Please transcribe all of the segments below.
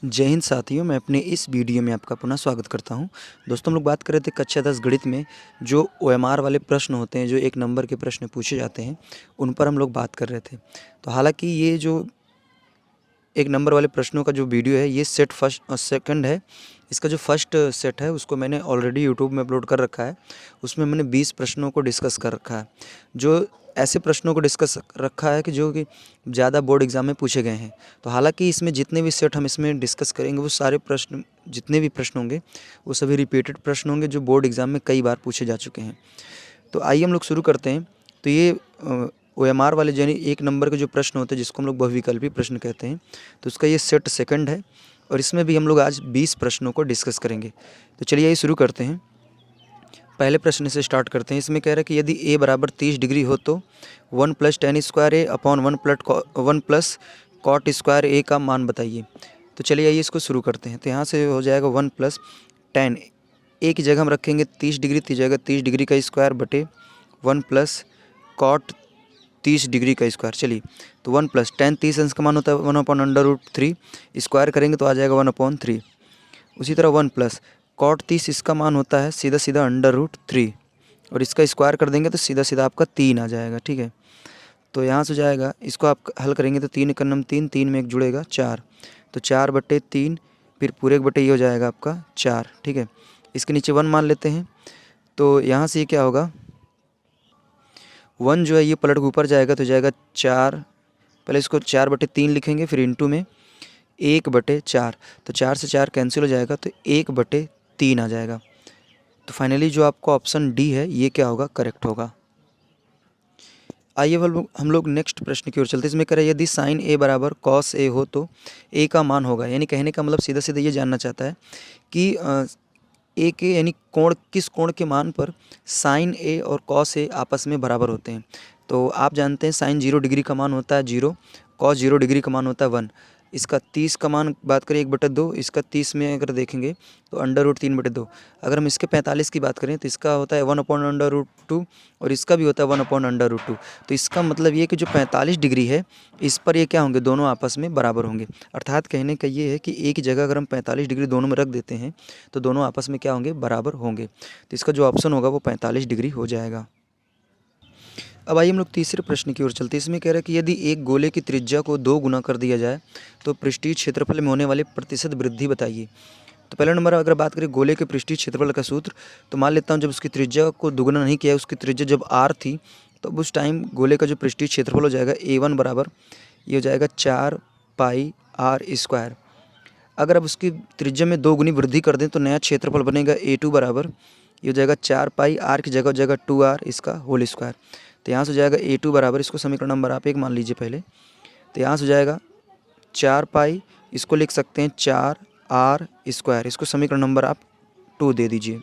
जय हिंद साथियों, मैं अपने इस वीडियो में आपका पुनः स्वागत करता हूं। दोस्तों, हम लोग बात कर रहे थे कक्षा 10 गणित में जो ओएमआर वाले प्रश्न होते हैं, जो एक नंबर के प्रश्न पूछे जाते हैं, उन पर हम लोग बात कर रहे थे। तो हालांकि ये जो एक नंबर वाले प्रश्नों का जो वीडियो है, ये सेट फर्स्ट और सेकंड है। इसका जो फर्स्ट सेट है उसको मैंने ऑलरेडी यूट्यूब में अपलोड कर रखा है। उसमें मैंने 20 प्रश्नों को डिस्कस कर रखा है, जो ऐसे प्रश्नों को डिस्कस रखा है कि जो कि ज़्यादा बोर्ड एग्ज़ाम में पूछे गए हैं। तो हालांकि इसमें जितने भी सेट हम इसमें डिस्कस करेंगे, वो सारे प्रश्न, जितने भी प्रश्न होंगे, वो सभी रिपीटेड प्रश्न होंगे जो बोर्ड एग्ज़ाम में कई बार पूछे जा चुके हैं। तो आइए हम लोग शुरू करते हैं। तो ये ओएमआर वाले यानी एक नंबर के जो प्रश्न होते हैं, जिसको हम लोग बहुविकल्पी प्रश्न कहते हैं, तो उसका ये सेट सेकंड है और इसमें भी हम लोग आज 20 प्रश्नों को डिस्कस करेंगे। तो चलिए ये शुरू करते हैं। पहले प्रश्न से स्टार्ट करते हैं। इसमें कह रहा है कि यदि ए बराबर 30 डिग्री हो तो 1 + tan स्क्वायर ए अपॉन 1 + cot स्क्वायर ए का मान बताइए। तो चलिए आइए इसको शुरू करते हैं। तो यहाँ से हो जाएगा 1 + tan, ए की जगह हम रखेंगे 30 डिग्री, तो जाएगा 30 डिग्री का स्क्वायर बटे 1 + cot 30 डिग्री का स्क्वायर। चलिए, तो 1 + tan 30 अंश का मान होता है 1/√3, स्क्वायर करेंगे तो आ जाएगा 1/3। उसी तरह 1 + cot 30 इसका मान होता है सीधा सीधा √3, और इसका स्क्वायर कर देंगे तो सीधा सीधा आपका 3 आ जाएगा। ठीक है, तो यहाँ से जाएगा, इसको आप हल करेंगे तो 3 × 9 3, 3 में 1 जुड़ेगा 4, तो 4/3, फिर पूरे 1 बटे ये हो जाएगा आपका 4। ठीक है, इसके नीचे 1 मान लेते हैं। तो यहाँ से ये क्या होगा, 1 जो है ये पलट के ऊपर जाएगा तो जाएगा 4, पहले इसको 4/3 लिखेंगे, फिर इंटू में 1/4, तो 4 से 4 कैंसिल हो जाएगा तो 1/3 आ जाएगा। तो फाइनली जो आपका ऑप्शन डी है ये क्या होगा, करेक्ट होगा। आइए हम लोग नेक्स्ट प्रश्न की ओर चलते हैं। इसमें कह रहा है यदि साइन ए बराबर कॉस ए हो तो ए का मान होगा। यानी कहने का मतलब सीधा सीधा ये जानना चाहता है कि ए के यानी कोण, किस कोण के मान पर साइन ए और कॉस ए आपस में बराबर होते हैं। तो आप जानते हैं साइन 0 डिग्री का मान होता है 0, कॉस 0 डिग्री का मान होता है 1। इसका 30 का मान बात करें 1/2, इसका 30 में अगर देखेंगे तो √3/2। अगर हम इसके 45 की बात करें तो इसका होता है 1/√2 और इसका भी होता है 1/√2। तो इसका मतलब ये कि जो 45 डिग्री है, इस पर ये क्या होंगे, दोनों आपस में बराबर होंगे। अर्थात कहने का ये है कि एक ही जगह अगर हम 45 डिग्री दोनों में रख देते हैं तो दोनों आपस में क्या होंगे, बराबर होंगे। तो इसका जो ऑप्शन होगा वो 45 डिग्री हो जाएगा। अब आइए हम लोग तीसरे प्रश्न की ओर चलते हैं। इसमें कह रहा है कि यदि एक गोले की त्रिज्या को 2 गुना कर दिया जाए तो पृष्ठीय क्षेत्रफल में होने वाले प्रतिशत वृद्धि बताइए। तो पहला नंबर, अगर बात करें गोले के पृष्ठीय क्षेत्रफल का सूत्र, तो मान लेता हूँ जब उसकी त्रिज्या को दुगुना नहीं किया, उसकी त्रिज्या जब r थी, तो उस टाइम गोले का जो पृष्ठीय क्षेत्रफल हो जाएगा A1 बराबर ये हो जाएगा 4πr²। अगर अब उसकी त्रिज्या में 2 गुनी वृद्धि कर दें तो नया क्षेत्रफल बनेगा A2 बराबर ये हो जाएगा 4πr की जगह हो जाएगा 2r इसका होल स्क्वायर। तो यहाँ से हो जाएगा A2 बराबर, इसको समीकरण नंबर आप 1 मान लीजिए पहले। तो यहाँ से हो जाएगा 4π, इसको लिख सकते हैं 4r², इसको समीकरण नंबर आप 2 दे दीजिए।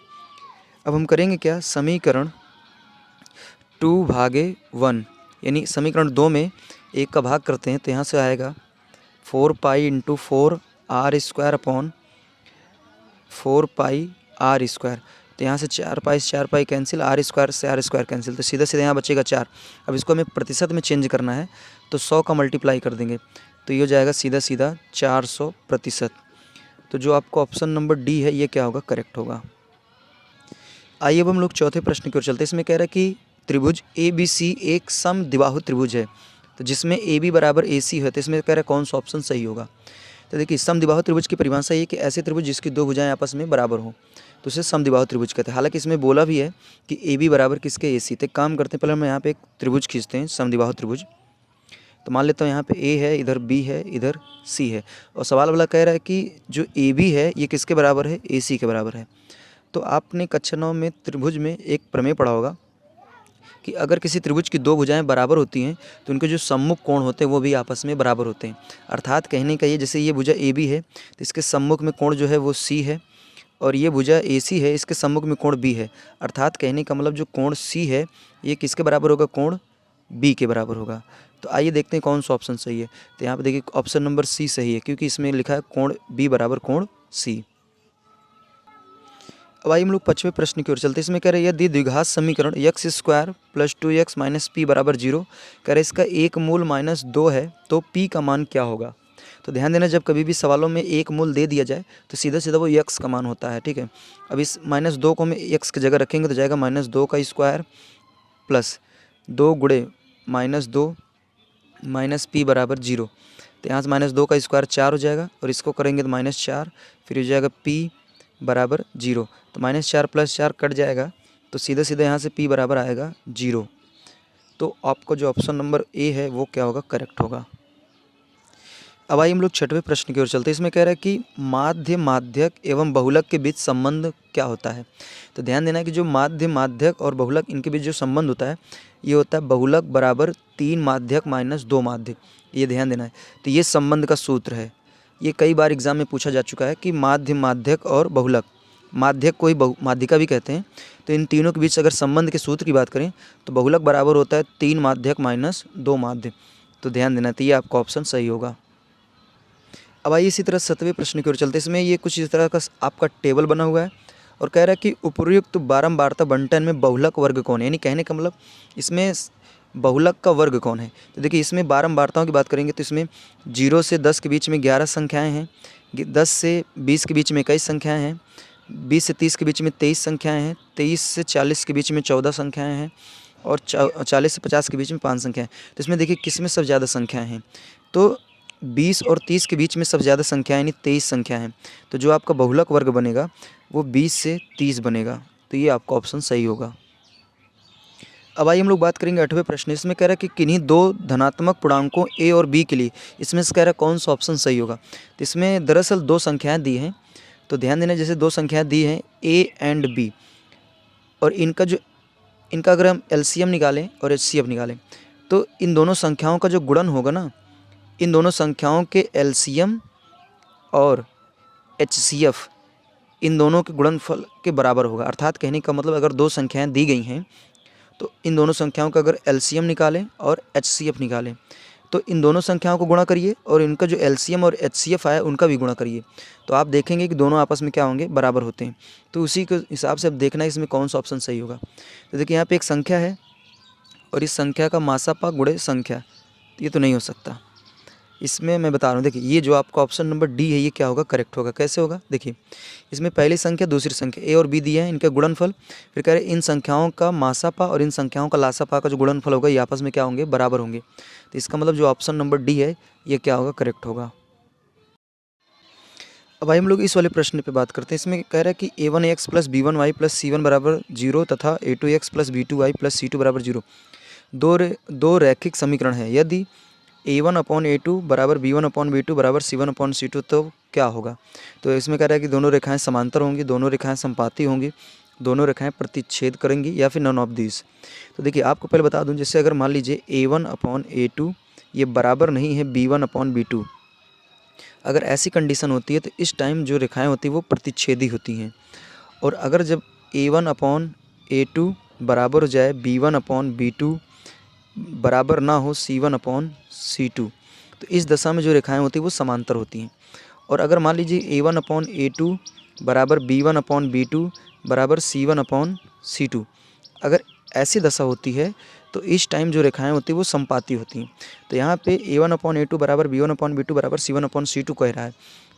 अब हम करेंगे क्या, समीकरण 2/1 यानी समीकरण 2 में 1 का भाग करते हैं, तो यहाँ से आएगा 4π × 4r² अपॉन 4πr²। तो यहाँ से 4π से 4π कैंसिल, r² से r² कैंसिल, तो सीधा सीधा यहाँ बचेगा 4। अब इसको हमें प्रतिशत में चेंज करना है तो 100 का मल्टीप्लाई कर देंगे, तो ये हो जाएगा सीधा सीधा 400%। तो जो आपको ऑप्शन नंबर डी है ये क्या होगा, करेक्ट होगा। आइए अब हम लोग चौथे प्रश्न की ओर चलते हैं। इसमें कह रहा है कि त्रिभुज ABC एक समद्विबाहु त्रिभुज है, तो जिसमें AB बराबर AC है। तो इसमें कह रहा है कौन सा ऑप्शन सही होगा। तो देखिए, समद्विबाहु त्रिभुज की परिभाषा ये कि ऐसे त्रिभुज जिसकी 2 भुजाएं आपस में बराबर हो, तो उसे समद्विबाहु त्रिभुज कहते हैं। हालांकि इसमें बोला भी है कि AB बराबर किसके, AC। तो काम करते हैं, पहले हम यहाँ पे एक त्रिभुज खींचते हैं, समद्विबाहु त्रिभुज। तो मान लेता हूँ यहाँ पे A है, इधर B है, इधर C है, और सवाल वाला कह रहा है कि जो AB है ये किसके बराबर है, AC के बराबर है। तो आपने कक्षा 9 में त्रिभुज में एक प्रमेय पढ़ा होगा कि अगर किसी त्रिभुज की 2 भुजाएं बराबर होती हैं तो उनके जो सम्मुख कोण होते हैं वो भी आपस में बराबर होते हैं। अर्थात कहने का ये, जैसे ये भुजा AB है तो इसके सम्मुख में कोण जो है वो C है, और ये भुजा AC है, इसके सम्मुख में कोण B है। अर्थात कहने का मतलब जो कोण C है ये किसके बराबर होगा, कोण B के बराबर होगा। तो आइए देखते हैं कौन सा ऑप्शन सही है। तो यहाँ पे देखिए ऑप्शन नंबर C सही है, क्योंकि इसमें लिखा है कोण B बराबर कोण C। अब आइए हम लोग 5वें प्रश्न की ओर चलते हैं। इसमें कह रहे हैं यदि द्विघात समीकरण x² + 2x - p = 0, कह रहे इसका एक मूल -2 है तो p का मान क्या होगा। तो ध्यान देना, जब कभी भी सवालों में एक मूल दे दिया जाए तो सीधा सीधा वो x का मान होता है, ठीक है। अब इस -2 को हम x की जगह रखेंगे तो जाएगा -2 का स्क्वायर प्लस 2 गुणे -2 माइनस p बराबर 0। तो यहाँ से -2 का स्क्वायर 4 हो जाएगा और इसको करेंगे तो -4, फिर हो जाएगा p बराबर 0। तो -4 + 4 कट जाएगा, तो सीधा सीधा यहाँ से p बराबर आएगा 0। तो आपका जो ऑप्शन नंबर ए है वो क्या होगा, करेक्ट होगा। अब आइए हम लोग छठवें प्रश्न की ओर चलते हैं। इसमें कह रहा है कि माध्य, माध्यक एवं बहुलक के बीच संबंध क्या होता है। तो ध्यान देना है कि जो माध्य, माध्यक और बहुलक, इनके बीच जो संबंध होता है ये होता है बहुलक बराबर 3 माध्यक माइनस 2 माध्यक, ये ध्यान देना है। तो ये संबंध का सूत्र है, ये कई बार एग्जाम में पूछा जा चुका है कि माध्य, माध्यक और बहुलक, माध्यक को ही माध्यिका भी कहते हैं, तो इन तीनों के बीच अगर संबंध के सूत्र की बात करें तो बहुलक बराबर होता है 3 माध्यक माइनस 2 माध्य। तो ध्यान देना, तो ये आपका ऑप्शन सही होगा। अब आइए इसी तरह 7वें प्रश्न की ओर चलते हैं। इसमें ये कुछ इस तरह का आपका टेबल बना हुआ है और कह रहा है कि उपर्युक्त बारंबारता बंटन में बहुलक वर्ग कौन है, यानी कहने का मतलब इसमें बहुलक का वर्ग कौन है। तो देखिए इसमें बारंबारताओं की बात करेंगे तो इसमें 0 से 10 के बीच में 11 संख्याएं हैं, 10 से 20 के बीच में 21 संख्याएं हैं, 20 से 30 के बीच में 23 संख्याएं हैं, 23 से 40 के बीच में 14 संख्याएं हैं और 40 से 50 के बीच में 5 संख्याएं। तो इसमें देखिए किस में सबसे ज़्यादा संख्याएं हैं, तो 20 और 30 के बीच में सबसे ज़्यादा संख्या यानी 23 संख्या है। तो जो आपका बहुलक वर्ग बनेगा वो 20 से 30 बनेगा, तो ये आपका ऑप्शन सही होगा। अब आइए हम लोग बात करेंगे 8वें प्रश्न। इसमें कह रहा है कि किन्हीं दो धनात्मक पूर्णांकों a और b के लिए इसमें से कह रहा है कौन सा ऑप्शन सही होगा। तो इसमें दरअसल दो संख्याएँ दी हैं, तो ध्यान देना, जैसे दो संख्याएँ दी हैं a एंड b और इनका अगर हम LCM निकालें और HCF निकालें तो इन दोनों संख्याओं का जो गुणन होगा ना, इन दोनों संख्याओं के LCM और HCF इन दोनों के गुणनफल के बराबर होगा। अर्थात कहने का मतलब अगर दो संख्याएं दी गई हैं तो इन दोनों संख्याओं का अगर LCM निकालें और HCF निकालें तो इन दोनों संख्याओं को गुणा करिए और इनका जो LCM और HCF आया उनका भी गुणा करिए, तो आप देखेंगे कि दोनों आपस में क्या होंगे, बराबर होते हैं। तो उसी के हिसाब से अब देखना है इसमें कौन सा ऑप्शन सही होगा। तो देखिए यहाँ पे एक संख्या है और इस संख्या का मासापा गुणे संख्या, तो ये तो नहीं हो सकता। इसमें मैं बता रहा हूँ, देखिए ये जो आपका ऑप्शन नंबर डी है ये क्या होगा, करेक्ट होगा। कैसे होगा, देखिए इसमें पहली संख्या दूसरी संख्या ए और बी दिया है, इनका गुणनफल, फिर कह रहे इन संख्याओं का मासापा और इन संख्याओं का लासापा का जो गुणनफल होगा ये आपस में क्या होंगे, बराबर होंगे। तो इसका मतलब जो ऑप्शन नंबर डी है ये क्या होगा, करेक्ट होगा। अब भाई हम लोग इस वाले प्रश्न पे बात करते हैं। इसमें कह रहा है कि a1x + b1y + c1 बराबर 0 तथा a2x + b2y + c2 बराबर 0 दो रैखिक समीकरण है। यदि a1/a2 बराबर b1/b2 बराबर c1/c2 तो क्या होगा। तो इसमें कह रहा है कि दोनों रेखाएं समांतर होंगी, दोनों रेखाएं समपाती होंगी, दोनों रेखाएं प्रतिच्छेद करेंगी या फिर नन ऑफ दिस। तो देखिए आपको पहले बता दूं, जैसे अगर मान लीजिए a1/a2 ये बराबर नहीं है b1/b2, अगर ऐसी कंडीशन होती है तो इस टाइम जो रेखाएं होती हैं वो प्रतिच्छेदी होती हैं। और अगर जब a1/a2 बराबर हो जाए b1/b2 बराबर ना हो c1/c2, तो इस दशा में जो रेखाएं होती हैं वो समांतर होती हैं। और अगर मान लीजिए a1/a2 बराबर b1/b2 बराबर c1/c2, अगर ऐसी दशा होती है तो इस टाइम जो रेखाएं होती हैं वो समपाती होती हैं। तो यहाँ पे a1/a2 बराबर b1/b2 बराबर c1/c2 कह रहा है,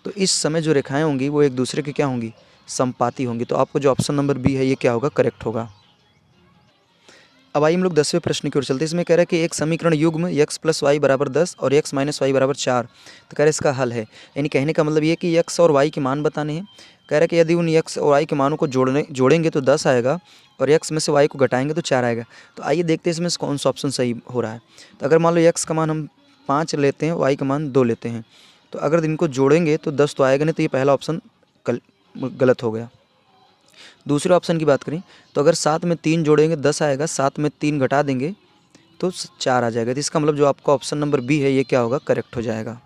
तो इस समय जो रेखाएं होंगी वो एक दूसरे के क्या होंगी, समपाती होंगी। तो आपको जो ऑप्शन नंबर बी है ये क्या होगा, करेक्ट होगा। अब आइए हम लोग 10वें प्रश्न की ओर चलते हैं। इसमें कह रहा है कि एक समीकरण युग्म x + y बराबर 10 और x - y बराबर 4, तो कह रहा है इसका हल है। यानी कहने का मतलब ये कि x और y के मान बताने हैं। कह रहा है कि यदि उन x और y के मानों को जोड़ेंगे तो 10 आएगा और x में से y को घटाएंगे तो 4 आएगा। तो आइए देखते हैं इसमें से कौन सा ऑप्शन सही हो रहा है। तो अगर मान लो x का मान हम 5 लेते हैं, y का मान 2 लेते हैं, तो अगर इनको जोड़ेंगे तो 10 तो आएगा नहीं, तो ये पहला ऑप्शन गलत हो गया। दूसरे ऑप्शन की बात करें तो अगर 7 में 3 जोड़ेंगे 10 आएगा, 7 में 3 घटा देंगे तो 4 आ जाएगा। तो इसका मतलब जो आपका ऑप्शन नंबर बी है ये क्या होगा, करेक्ट हो जाएगा।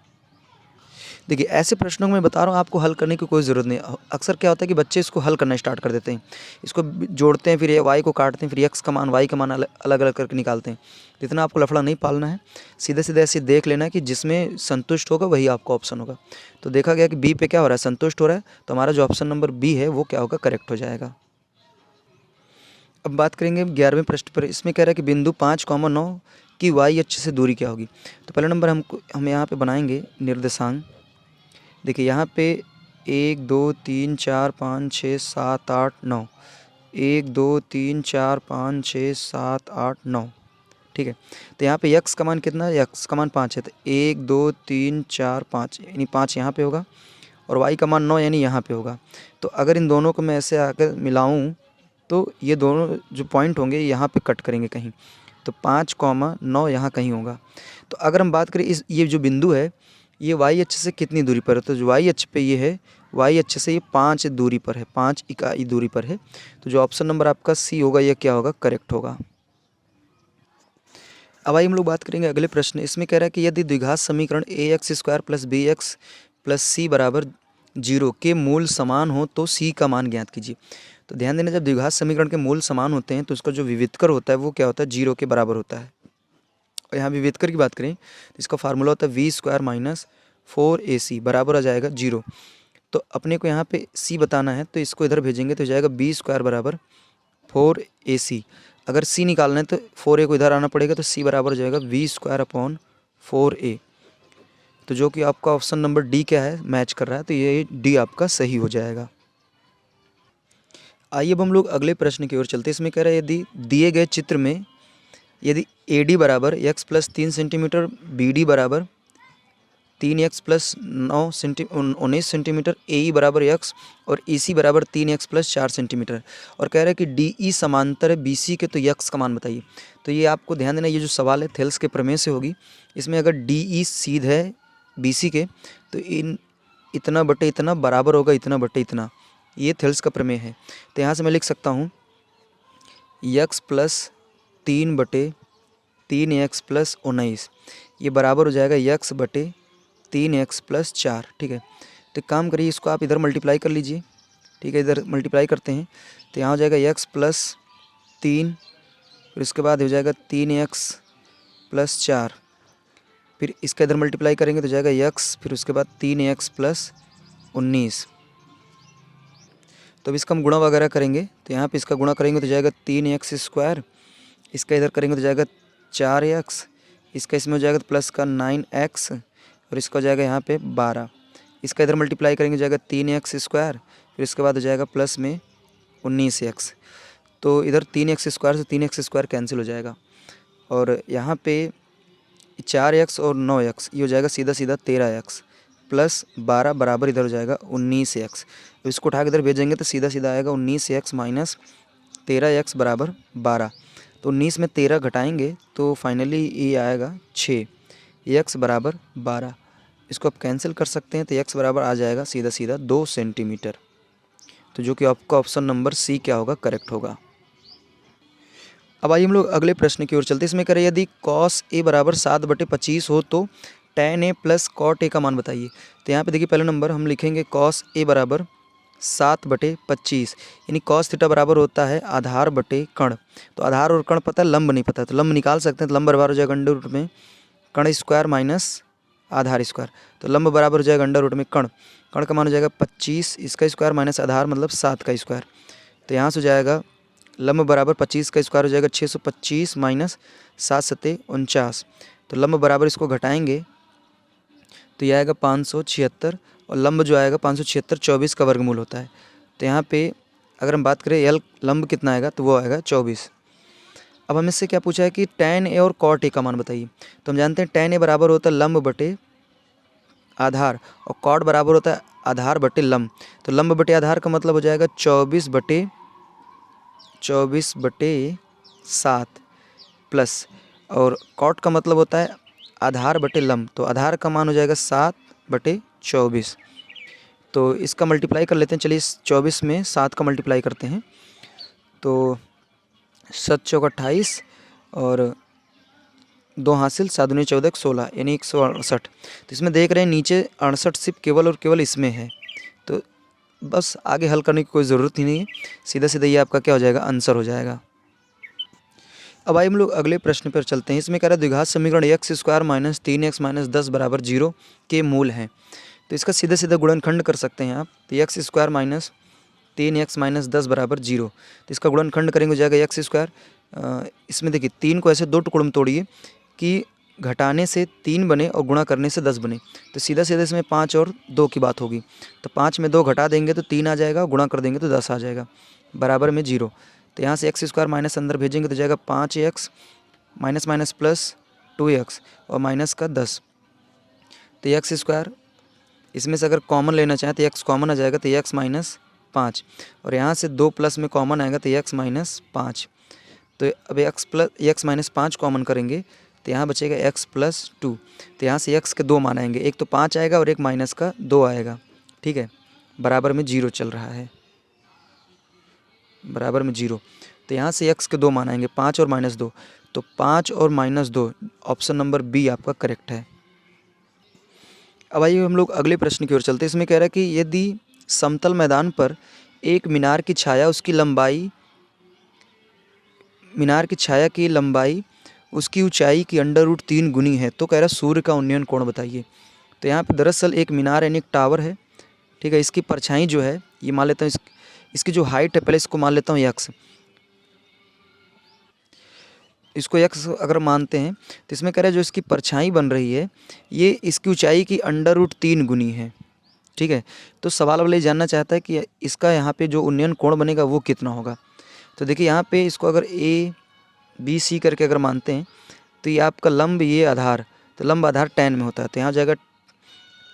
देखिए ऐसे प्रश्नों को मैं बता रहा हूँ आपको हल करने की कोई ज़रूरत नहीं। अक्सर क्या होता है कि बच्चे इसको हल करना स्टार्ट कर देते हैं, इसको जोड़ते हैं, फिर ये वाई को काटते हैं, फिर एक्स का मान वाई का मान अलग अलग करके निकालते हैं। तो इतना आपको लफड़ा नहीं पालना है, सीधे सीधे ऐसे देख लेना है कि जिसमें संतुष्ट होगा वही आपका ऑप्शन होगा। तो देखा गया कि बी पे क्या हो रहा है, संतुष्ट हो रहा है, तो हमारा जो ऑप्शन नंबर बी है वो क्या होगा, करेक्ट हो जाएगा। अब बात करेंगे 11वें प्रश्न पर। इसमें कह रहा है कि बिंदु 5,9 कि वाई अक्ष से दूरी क्या होगी। तो पहला नंबर हम यहाँ पे बनाएंगे निर्देशांक। देखिए यहाँ पे 1 2 3 4 5 6 7 8 9, 1 2 3 4 5 6 7 8 9, ठीक है। तो यहाँ पे यक्स का मान कितना है, यक्स का मान 5 है, तो 1 2 3 4 5 यानी 5 यहाँ पे होगा और वाई का मान 9 यानी यहाँ पे होगा। तो अगर इन दोनों को मैं ऐसे आकर मिलाऊँ तो ये दोनों जो पॉइंट होंगे यहाँ पे कट करेंगे कहीं, तो 5,9 यहाँ कहीं होगा। तो अगर हम बात करें ये जो बिंदु है ये वाई अक्ष से कितनी दूरी पर है, तो जो वाई अक्ष पे ये है, वाई अक्ष से ये 5 दूरी पर है, 5 इकाई दूरी पर है। तो जो ऑप्शन नंबर आपका सी होगा ये क्या होगा, करेक्ट होगा। अब आइए हम लोग बात करेंगे अगले प्रश्न। इसमें कह रहा है कि यदि द्विघात समीकरण ax² + bx + c = 0 के मूल समान हो तो c का मान ज्ञात कीजिए। तो ध्यान देना, जब द्विघात समीकरण के मूल समान होते हैं तो उसका जो विविधकर होता है वो क्या होता है, 0 के बराबर होता है। और यहाँ विविधकर की बात करें तो इसका फार्मूला होता है v² - 4ac बराबर आ जाएगा 0। तो अपने को यहाँ पे c बताना है तो इसको इधर भेजेंगे तो जाएगा b² = 4ac। अगर c निकालना है तो 4a को इधर आना पड़ेगा, तो c बराबर हो जाएगा v² / 4a। तो जो कि आपका ऑप्शन नंबर डी क्या है, मैच कर रहा है, तो ये डी आपका सही हो जाएगा। आइए अब हम लोग अगले प्रश्न की ओर चलते हैं। इसमें कह रहा है यदि दिए गए चित्र में यदि AD = x + 3 centimetre, BD = 3x + 19 centimetre, AE = x और EC = 3x + 4 सेंटीमीटर, और कह रहा है कि DE समांतर है BC के, तो x का मान बताइए। तो ये आपको ध्यान देना, ये जो सवाल है थेल्स के प्रमेय से होगी। इसमें अगर DE सीध है BC के तो इतना बटे इतना बराबर होगा इतना बटे इतना, ये थेल्स का प्रमेय है। तो यहाँ से मैं लिख सकता हूँ x + 3 बटे 3x + 19 ये बराबर हो जाएगा x बटे 3x + 4, ठीक है। तो एक काम करिए, इसको आप इधर मल्टीप्लाई कर लीजिए, ठीक है। इधर मल्टीप्लाई करते हैं तो यहाँ हो जाएगा x + 3, फिर इसके बाद हो जाएगा 3x + 4, फिर इसका इधर मल्टीप्लाई करेंगे तो जाएगा x, फिर उसके बाद 3x + 19। तो अब इसका हम गुणा वगैरह करेंगे तो यहाँ पे इसका गुणा करेंगे तो जाएगा 3x², इसका इधर करेंगे तो जाएगा 4x, इसका इसमें हो जाएगा तो प्लस का 9x, और इसका हो जाएगा यहाँ पे 12। इसका इधर मल्टीप्लाई करेंगे जाएगा 3x², फिर इसके बाद हो जाएगा प्लस में 19x। तो इधर 3x² से 3x² कैंसिल हो जाएगा, और यहाँ पे 4x और 9x ये हो जाएगा सीधा सीधा 13x + 12 बराबर इधर हो जाएगा 19x। तो इसको उठा के इधर भेजेंगे तो सीधा सीधा आएगा 19x - 13x = 12। तो 19 में 13 घटाएंगे तो फाइनली ये आएगा 6, x = 12। इसको आप कैंसिल कर सकते हैं तो x बराबर आ जाएगा सीधा सीधा 2 सेंटीमीटर। तो जो कि आपका ऑप्शन नंबर सी क्या होगा, करेक्ट होगा। अब आइए हम लोग अगले प्रश्न की ओर चलते हैं। इसमें करें यदि cos a = 7/25 हो तो tan a + cot a का मान बताइए। तो यहाँ पे देखिए पहला नंबर हम लिखेंगे cos a = 7/25 यानी cos थीटा बराबर होता है आधार बटे कण। तो आधार और कण पता है, लंब नहीं पता, तो लंब निकाल सकते हैं। तो लंब बराबर हो जाएगा अंडर रूट में कण स्क्वायर माइनस आधार स्क्वायर। तो लंब बराबर हो जाएगा अंडर रूट में कण का मान हो जाएगा 25, इसका स्क्वायर माइनस आधार मतलब 7 का स्क्वायर। तो यहाँ से हो जाएगा लंब बराबर 25 का स्क्वायर हो जाएगा 625 माइनस 7 × 7 = 49। तो लंब बराबर इसको घटाएंगे तो यह आएगा 576, और लंब जो आएगा 576 24 का वर्गमूल होता है। तो यहाँ पे अगर हम बात करें यल लंब कितना आएगा तो वो आएगा 24। अब हमें इससे क्या पूछा है कि tan a और cot a का मान बताइए। तो हम जानते हैं tan a बराबर होता है लंब बटे आधार और cot बराबर होता है आधार बटे लंब। तो लंब बटे आधार का मतलब हो जाएगा 24/7 प्लस, और cot का मतलब होता है आधार बटे लंब। तो आधार का मान हो जाएगा 7/24। तो इसका मल्टीप्लाई कर लेते हैं। चलिए इस 24 में 7 का मल्टीप्लाई करते हैं तो 7 × 4 = 28 और 2 हासिल 7 × 14 = 16 यानी 168। तो इसमें देख रहे हैं नीचे 68 सिर्फ केवल और केवल इसमें है, तो बस आगे हल करने की कोई ज़रूरत ही नहीं है, सीधा सीधा ये आपका क्या हो जाएगा, आंसर हो जाएगा। अब आइए हम लोग अगले प्रश्न पर चलते हैं। इसमें कह रहा है द्विघात समीकरण x² - 3x - 10 = 0 के मूल हैं। तो इसका सीधा सीधा गुणनखंड कर सकते हैं आप। तो x² - 3x - 10 = 0। तो इसका गुणनखंड करेंगे हो जाएगा x²। इसमें देखिए 3 को ऐसे 2 टुकड़ों में तोड़िए, कि घटाने से 3 बने और गुणा करने से 10 बने, तो सीधा सीधा इसमें 5 और 2 की बात होगी। तो 5 में 2 घटा देंगे तो 3 आ जाएगा, गुणा कर देंगे तो 10 आ जाएगा, बराबर में 0। तो यहाँ से एक्स स्क्वायर माइनस अंदर भेजेंगे तो जाएगा 5x minus minus plus 2x और माइनस का 10। तो एक्स स्क्वायर इसमें से अगर कॉमन लेना चाहें तो एक्स कॉमन आ जाएगा, तो एक्स माइनस 5, और यहाँ से 2 प्लस में कॉमन आएगा तो एक्स माइनस 5। तो अब एक्स माइनस 5 कॉमन करेंगे तो यहाँ बचेगा एक्स प्लस 2। तो यहाँ से एक्स के 2 मान आएंगे, एक तो 5 आएगा और एक माइनस का 2 आएगा, ठीक है, बराबर में 0 चल रहा है, बराबर में 0। तो यहाँ से एक्स के 2 मान आएंगे, 5 और माइनस 2, तो 5 और माइनस 2, ऑप्शन नंबर बी आपका करेक्ट है। अब आइए हम लोग अगले प्रश्न की ओर चलते हैं। इसमें कह रहा है कि यदि समतल मैदान पर एक मीनार की छाया की लंबाई उसकी ऊंचाई की √3 गुनी है, तो कह रहा है सूर्य का उन्नयन कोण बताइए। तो यहाँ पे दरअसल एक मीनार यानी एक टावर है, ठीक है, इसकी परछाई जो है ये मान लेता हूँ, इसकी जो हाइट है पहले इसको मान लेता हूँ एक्स, इसको एक्स अगर मानते हैं तो इसमें कह रहा है जो इसकी परछाई बन रही है ये इसकी ऊंचाई की √3 गुनी है, ठीक है। तो सवाल वाले जानना चाहता है कि इसका यहाँ पे जो उन्नयन कोण बनेगा वो कितना होगा। तो देखिए यहाँ पे इसको अगर ए बी सी करके अगर मानते हैं तो ये आपका लंब, ये आधार, तो लंब आधार tan में होता है, तो यहाँ जाएगा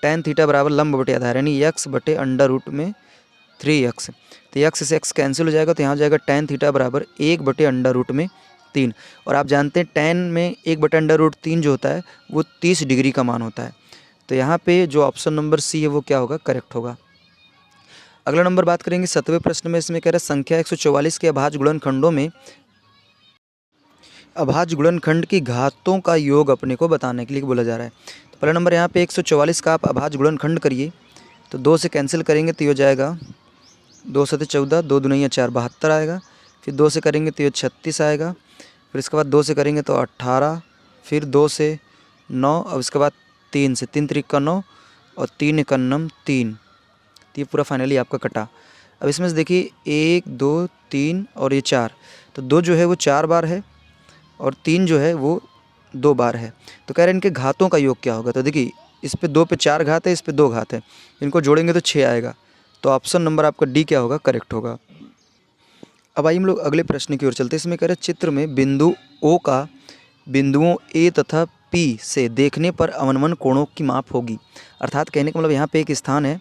tan थीटा बराबर लंब बटे आधार यानी x बटे √3x। तो x से x कैंसिल हो जाएगा, तो यहाँ जाएगा tan थीटा बराबर 1 बटे √3। और आप जानते हैं tan में 1 बटे √3 जो होता है वो 30 डिग्री का मान होता है। तो यहाँ पे जो ऑप्शन नंबर सी है वो क्या होगा, करेक्ट होगा। अगला नंबर बात करेंगे 7वें प्रश्न में। इसमें कह रहा है संख्या 144 के अभाज्य गुणनखंडों में अभाज्य गुणनखंड की घातों का योग अपने को बताने के लिए बोला जा रहा है। तो पहला नंबर यहाँ पे 144 का आप अभाज्य गुणनखंड करिए, तो 2 से कैंसिल करेंगे तो ये हो जाएगा 2 7 14, 2 दूनी 4 72 आएगा। फिर 2 से करेंगे तो ये 36 आएगा। फिर इसके बाद 2 से करेंगे तो 18, फिर 2 से 9, और इसके बाद 3 से 3 3 का 9 और 3 1 3। तो ये पूरा फाइनली आपका कटा। अब इसमें से देखिए 1 2 3 और ये 4, तो 2 जो है वो 4 बार है और 3 जो है वो 2 बार है। तो कह रहे हैं इनके घातों का योग क्या होगा। तो देखिए इस पे 2 पे 4 घात है, इस पे 2 घात है, इनको जोड़ेंगे तो 6 आएगा। तो ऑप्शन नंबर आपका डी क्या होगा, करेक्ट होगा। अब आइए हम लोग अगले प्रश्न की ओर चलते हैं। इसमें कह रहे हैं चित्र में बिंदु ओ का बिंदुओं ए तथा पी से देखने पर अवनमन कोणों की माप होगी। अर्थात कहने का मतलब यहाँ पे एक स्थान है,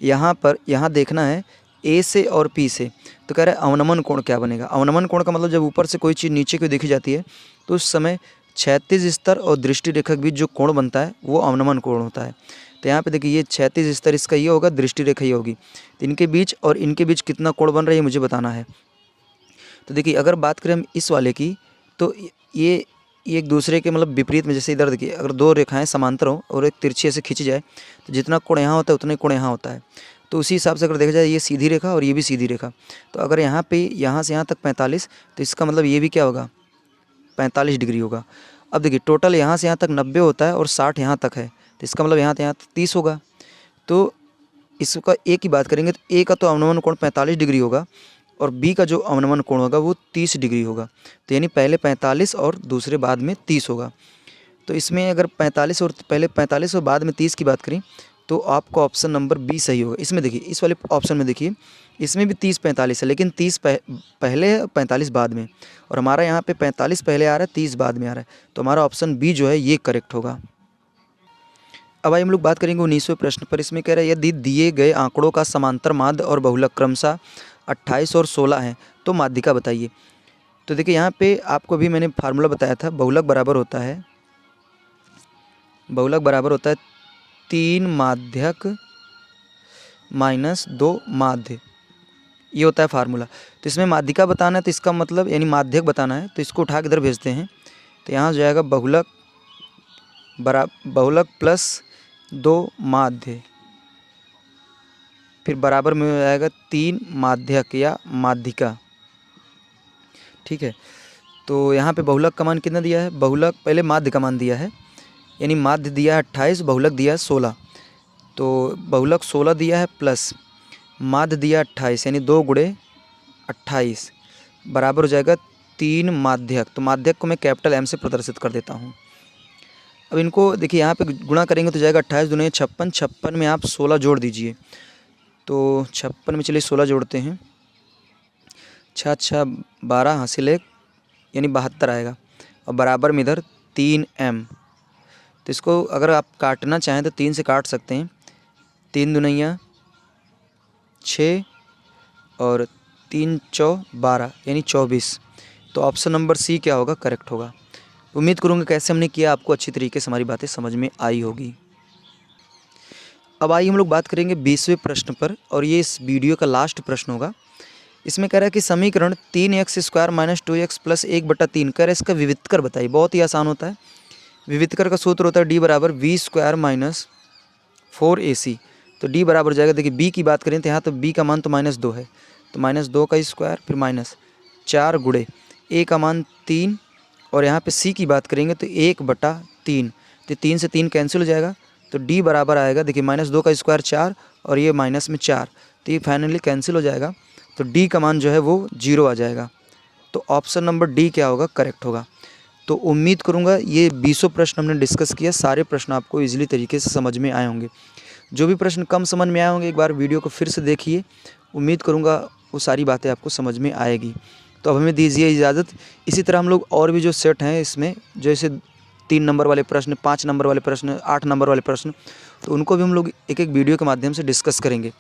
यहाँ देखना है ए से और पी से, तो कह रहा है अवनमन कोण क्या बनेगा। अवनमन कोण का मतलब जब ऊपर से कोई चीज़ नीचे की देखी जाती है तो उस समय क्षैतिज स्तर और दृष्टि रेखा के बीच जो कोण बनता है वो अवनमन कोण होता है। तो यहाँ पे देखिए ये क्षैतिज स्तर इसका ये होगा, दृष्टि रेखा ये होगी, तो इनके बीच और इनके बीच कितना कोण बन रहा है मुझे बताना है। तो देखिए अगर बात करें हम इस वाले की, तो ये एक दूसरे के मतलब विपरीत में, जैसे इधर देखिए अगर 2 रेखाएं समांतर हों और एक तिरछी ऐसे खींची जाए तो जितना कोण यहाँ होता है उतना ही कोण यहाँ होता है। तो उसी हिसाब से अगर देखा जाए ये सीधी रेखा और ये भी सीधी रेखा, तो अगर यहाँ पे यहाँ से यहाँ तक 45, तो इसका मतलब ये भी क्या होगा, 45 डिग्री होगा। अब देखिए टोटल यहाँ से यहाँ तक 90 होता है और 60 यहाँ तक है, तो इसका मतलब यहाँ से यहाँ तक 30 होगा। तो इसका ए की बात करेंगे तो ए का तो अवनमन कोण 45 डिग्री होगा और बी का जो अवनमन कोण होगा वो 30 डिग्री होगा। तो यानी पहले 45 और दूसरे बाद में 30 होगा। तो इसमें अगर 45 और पहले 45 और बाद में 30 की बात करें तो आपका ऑप्शन नंबर बी सही होगा। इसमें देखिए इस वाले ऑप्शन में देखिए इसमें भी 30 45 है, लेकिन 30 पहले है 45 बाद में, और हमारा यहाँ पे 45 पहले आ रहा है 30 बाद में आ रहा है, तो हमारा ऑप्शन बी जो है ये करेक्ट होगा। अब आइए हम लोग बात करेंगे 19वें प्रश्न पर। इसमें कह रहा है यदि दिए गए आंकड़ों का समांतर माध्य और बहुलक क्रमशः 28 और 16 है तो माध्यिका बताइए। तो देखिए यहाँ पे आपको भी मैंने फार्मूला बताया था, बहुलक बराबर होता है 3 माध्यक माइनस 2 माध्य, ये होता है फार्मूला। तो इसमें माध्यिका बताना है, तो इसका मतलब यानी माध्यक बताना है, तो इसको उठा के इधर भेजते हैं। तो यहाँ हो जाएगा बहुलक प्लस 2 माध्य, फिर बराबर में हो जाएगा 3 माध्यक या माध्यिका, ठीक है। तो यहाँ पे बहुलक का मान कितना दिया है, बहुलक पहले माध्य का मान दिया है, यानी माध्य दिया है 28, बहुलक दिया है 16, तो बहुलक 16 दिया है प्लस माध्य दिया 28 यानी 2 गुणे 28 बराबर हो जाएगा 3 माध्यक। तो माध्यक को मैं कैपिटल M से प्रदर्शित कर देता हूँ। अब इनको देखिए यहाँ पे गुणा करेंगे तो जाएगा 28 दूनी 56, 56 में आप 16 जोड़ दीजिए। तो 56 में चलिए 16 जोड़ते हैं, 6 6 12 हासिल 1 यानी 72 आएगा। और बराबर में इधर 3m, तो इसको अगर आप काटना चाहें तो 3 से काट सकते हैं। 3 दूनिया 6 और 3 चौ 12 यानी 24। तो ऑप्शन नंबर सी क्या होगा, करेक्ट होगा। उम्मीद करूँगा कैसे हमने किया आपको अच्छी तरीके से हमारी बातें समझ में आई होगी। अब आइए हम लोग बात करेंगे 20वें प्रश्न पर, और ये इस वीडियो का लास्ट प्रश्न होगा। इसमें कह रहा है कि समीकरण 3x² - 2x + 1/3 कह रहा है, इसका विविधकर बताइए। बहुत ही आसान होता है। विविधकर का सूत्र होता है d = v² - 4ac। तो d बराबर जाएगा, देखिए b की बात करें तो यहाँ तो b का मान तो -2 है, तो -2 का स्क्वायर फिर -4 गुणे a का मान 3, और यहाँ पे c की बात करेंगे तो 1/3, तो 3 से 3 कैंसिल हो जाएगा। तो d बराबर आएगा, देखिए -2 का स्क्वायर 4 और ये -4, तो ये फाइनली कैंसिल हो जाएगा। तो d का मान जो है वो 0 आ जाएगा। तो ऑप्शन नंबर d क्या होगा, करेक्ट होगा। तो उम्मीद करूँगा ये 20 प्रश्न हमने डिस्कस किया, सारे प्रश्न आपको ईजिली तरीके से समझ में आए होंगे। जो भी प्रश्न कम समझ में आए होंगे एक बार वीडियो को फिर से देखिए, उम्मीद करूँगा वो सारी बातें आपको समझ में आएगी। तो अब हमें दीजिए इजाज़त। इसी तरह हम लोग और भी जो सेट हैं इसमें, जैसे 3 नंबर वाले प्रश्न, 5 नंबर वाले प्रश्न, 8 नंबर वाले प्रश्न, तो उनको भी हम लोग एक एक वीडियो के माध्यम से डिस्कस करेंगे।